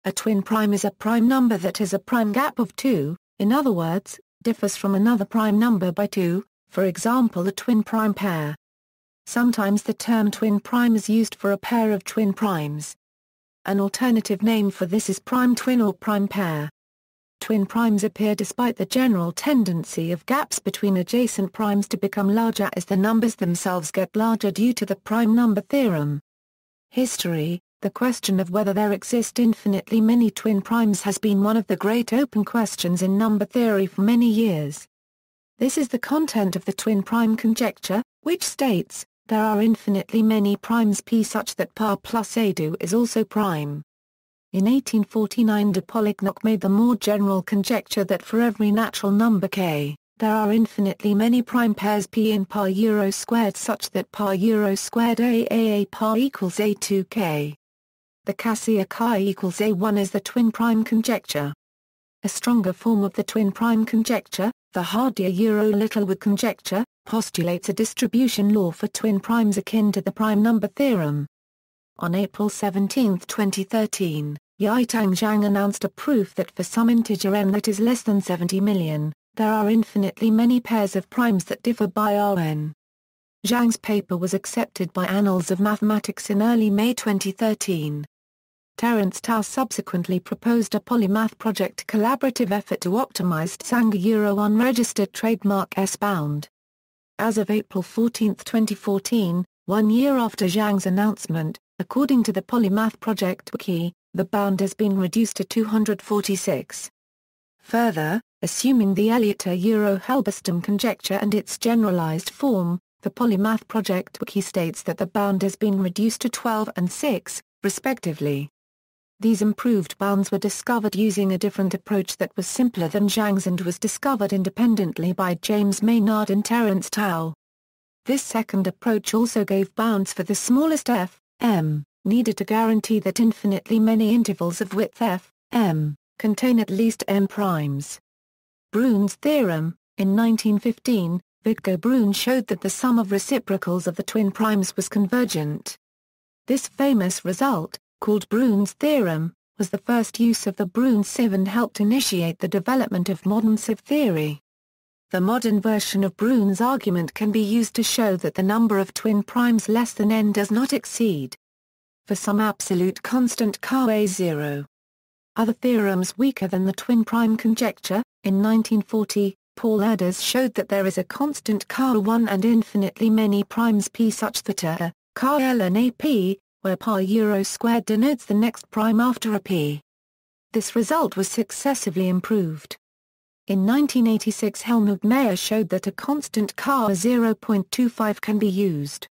A twin prime is a prime number that has a prime gap of 2, in other words, differs from another prime number by 2, for example a twin prime pair. Sometimes the term twin prime is used for a pair of twin primes. An alternative name for this is prime twin or prime pair. Twin primes appear despite the general tendency of gaps between adjacent primes to become larger as the numbers themselves get larger due to the prime number theorem. History: the question of whether there exist infinitely many twin primes has been one of the great open questions in number theory for many years. This is the content of the twin prime conjecture, which states, there are infinitely many primes P such that Pa plus A2 is also prime. In 1849 de Polignac made the more general conjecture that for every natural number K, there are infinitely many prime pairs P in Pa euro squared such that Pa euro squared A Pa equals A2K. The Cassia chi equals A1 is the twin prime conjecture. A stronger form of the twin prime conjecture, the Hardier-Littlewood conjecture, postulates a distribution law for twin primes akin to the prime number theorem. On April 17, 2013, Yitang Zhang announced a proof that for some integer n that is less than 70 million, there are infinitely many pairs of primes that differ by Rn. Zhang's paper was accepted by Annals of Mathematics in early May 2013. Terence Tao subsequently proposed a polymath project collaborative effort to optimize Tsanga Euro unregistered trademark S-bound. As of April 14, 2014, 1 year after Zhang's announcement, according to the Polymath Project Wiki, the bound has been reduced to 246. Further, assuming the Elliott-Euro-Halberstam conjecture and its generalized form, the Polymath Project Wiki states that the bound has been reduced to 12 and 6, respectively. These improved bounds were discovered using a different approach that was simpler than Zhang's and was discovered independently by James Maynard and Terence Tao. This second approach also gave bounds for the smallest f, m, needed to guarantee that infinitely many intervals of width f, m, contain at least m primes. Brune's theorem: in 1915, Vidko Brune showed that the sum of reciprocals of the twin primes was convergent. This famous result, called Brune's theorem, was the first use of the Brune sieve and helped initiate the development of modern sieve theory. The modern version of Brune's argument can be used to show that the number of twin primes less than n does not exceed, for some absolute constant Ka0. Other theorems weaker than the twin prime conjecture: in 1940, Paul Erdős showed that there is a constant Ka1 and infinitely many primes P such that a Ka-ln AP, where Pa euro squared denotes the next prime after a P. This result was successively improved. In 1986 Helmut Meyer showed that a constant Ka0.25 can be used.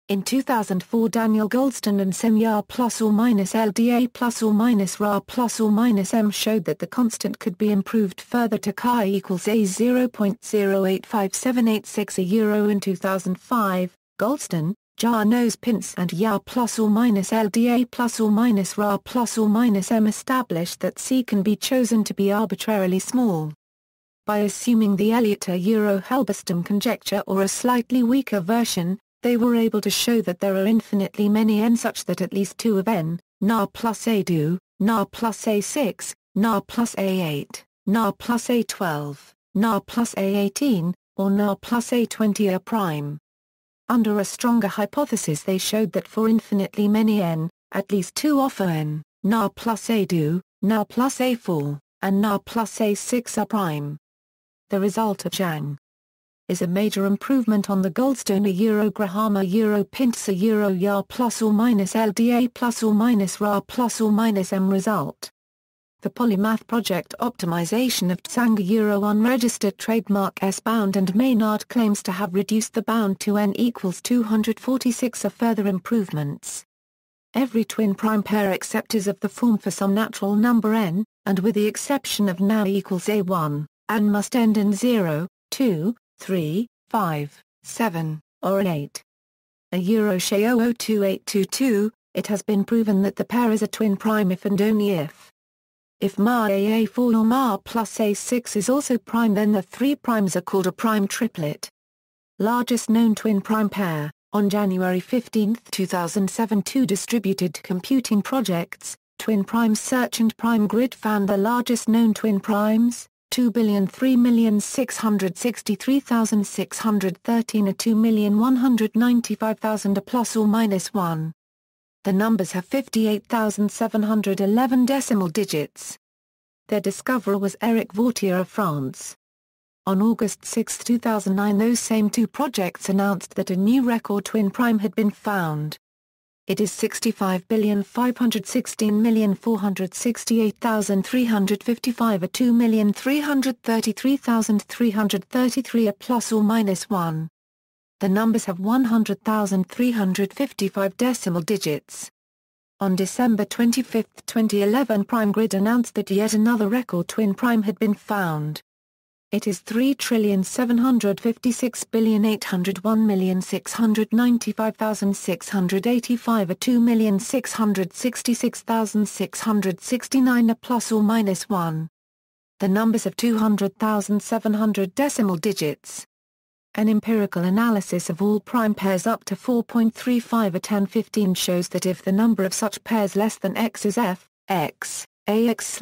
In 2004 Daniel Goldstein and Semyar plus or minus LDA plus or minus Ra plus or minus M showed that the constant could be improved further to Ka equals A0.085786 a euro. In 2005, Goldstein, Janos Pintz and Ya plus or minus LDA plus or minus Ra plus or minus M established that C can be chosen to be arbitrarily small. By assuming the Elliott-Euro-Halberstam conjecture or a slightly weaker version, they were able to show that there are infinitely many n such that at least 2 of n, Na plus A2, Na plus A6, Na plus A8, Na plus A12, Na plus A18, or Na plus A20 are prime. Under a stronger hypothesis they showed that for infinitely many n, at least 2 offer n, Na plus A2, Na plus A4, and Na plus A6 are prime. The result of Zhang is a major improvement on the Goldstone Graham-Pintz Ya plus or minus LDA plus or minus Ra plus or minus M result. The Polymath Project optimization of Tsanga Euro unregistered trademark S-bound and Maynard claims to have reduced the bound to n equals 246 are further improvements. Every twin prime pair except is of the form for some natural number n, and with the exception of now equals A1, and must end in 0, 2, 3, 5, 7, or an 8. A Euro Shea 002822, it has been proven that the pair is a twin prime if and only if. If Ma AA4 or Ma plus A6 is also prime, then the 3 primes are called a prime triplet. Largest known twin prime pair. On January 15, 2007, 2 distributed computing projects, Twin prime search and prime grid found the largest known twin primes, 2,003,663,613 or 2,195,000 plus or minus 1. The numbers have 58,711 decimal digits. Their discoverer was Eric Vautier of France. On August 6, 2009, those same two projects announced that a new record twin prime had been found. It is 65,516,468,355 or 2,333,333 or plus or minus 1. The numbers have 100,355 decimal digits. On December 25, 2011, PrimeGrid announced that yet another record twin prime had been found. It is 3,756,801,695,685 or 2,666,669 or plus or minus 1. The numbers of 200,700 decimal digits. An empirical analysis of all prime pairs up to 4.35 or 1015 shows that if the number of such pairs less than x is f, x, ax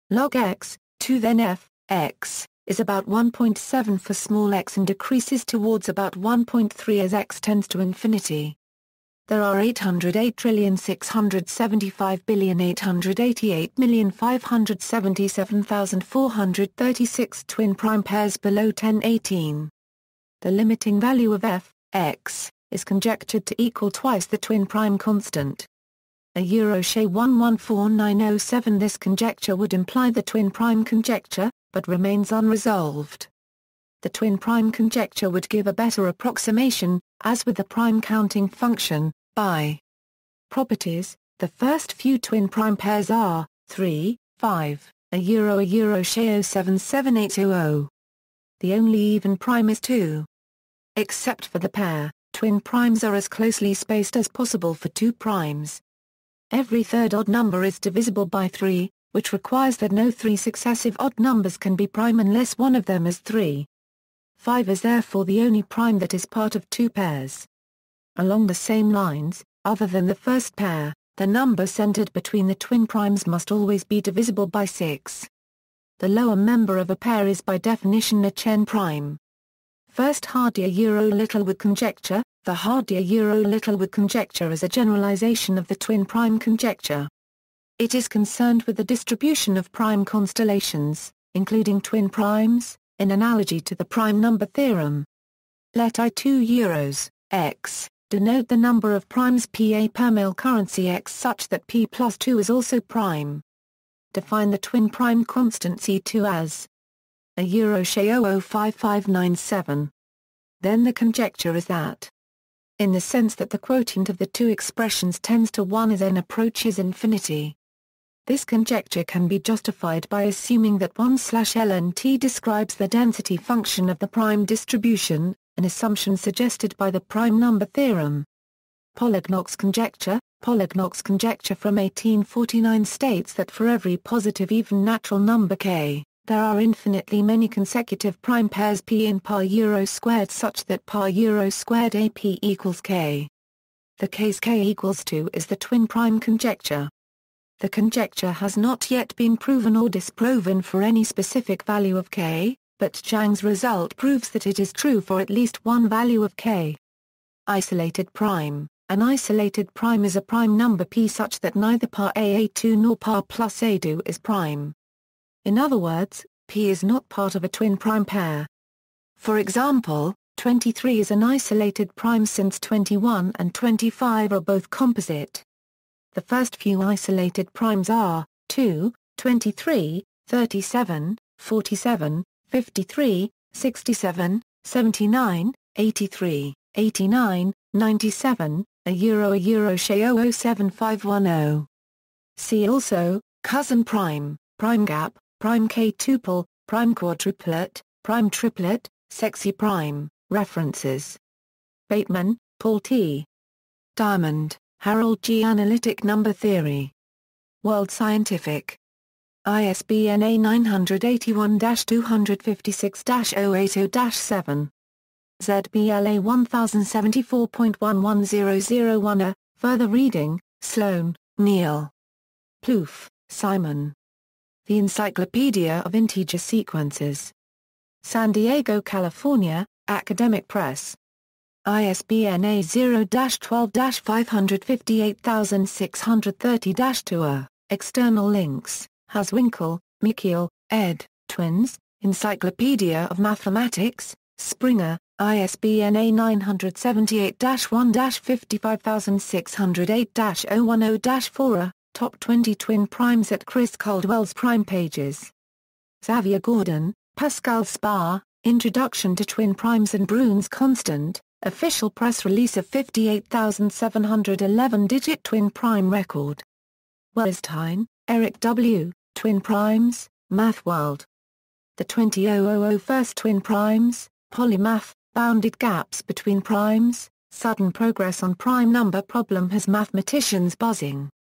log x, 2 then f, x, is about 1.7 for small x and decreases towards about 1.3 as x tends to infinity. There are 808,675,888,577,436 twin prime pairs below 1018. The limiting value of f, x, is conjectured to equal twice the twin prime constant. Shea 114907. This conjecture would imply the twin prime conjecture, but remains unresolved. The twin prime conjecture would give a better approximation, as with the prime counting function, by properties. The first few twin prime pairs are 3, 5, Shea 077800. The only even prime is 2. Except for the pair, twin primes are as closely spaced as possible for 2 primes. Every third odd number is divisible by 3, which requires that no 3 successive odd numbers can be prime unless one of them is 3. 5 is therefore the only prime that is part of 2 pairs. Along the same lines, other than the first pair, the number centered between the twin primes must always be divisible by 6. The lower member of a pair is by definition a Chen prime. First Hardier-Littlewood conjecture. The Hardier-Littlewood conjecture is a generalization of the twin prime conjecture. It is concerned with the distribution of prime constellations, including twin primes, in analogy to the prime number theorem. Let I2 x denote the number of primes Pa per mole currency x such that P plus 2 is also prime. Define the twin prime constant C2 as Shea 005597. Then the conjecture is that, in the sense that the quotient of the two expressions tends to 1 as n approaches infinity. This conjecture can be justified by assuming that 1/ln(t) describes the density function of the prime distribution, an assumption suggested by the prime number theorem. Polignac's conjecture from 1849 states that for every positive even natural number k, there are infinitely many consecutive prime pairs p in par euro squared such that par euro squared ap equals k. The case k equals 2 is the twin prime conjecture. The conjecture has not yet been proven or disproven for any specific value of k, but Zhang's result proves that it is true for at least one value of k. Isolated prime. An isolated prime is a prime number p such that neither par a2 nor par plus a2 is prime. In other words, p is not part of a twin prime pair. For example, 23 is an isolated prime since 21 and 25 are both composite. The first few isolated primes are 2, 23, 37, 47, 53, 67, 79, 83, 89, 97, Shea 07510. See also, cousin prime, prime gap, prime k-tuple, prime quadruplet, prime triplet, sexy prime. References. Bateman, Paul T. Diamond, Harold G. Analytic Number Theory. World Scientific. ISBN A981-256-080-7. ZBLA 1074.11001. Further reading, Sloan, Neil. Plouffe, Simon. The Encyclopedia of Integer Sequences. San Diego, California, Academic Press. ISBN A0-12-558630-2. External links, Haswinkel, Michiel, ed., Twins, Encyclopedia of Mathematics, Springer, ISBN A978-1-55608-010-4. Top 20 twin primes at Chris Caldwell's prime pages. Xavier Gordon, Pascal Spar, Introduction to Twin Primes and Brune's Constant, official press release of 58,711-digit twin prime record. Weierstein, Eric W., Twin Primes, MathWorld. The 20,000 First Twin Primes, Polymath, Bounded Gaps Between Primes, Sudden Progress on Prime Number Problem has mathematicians buzzing.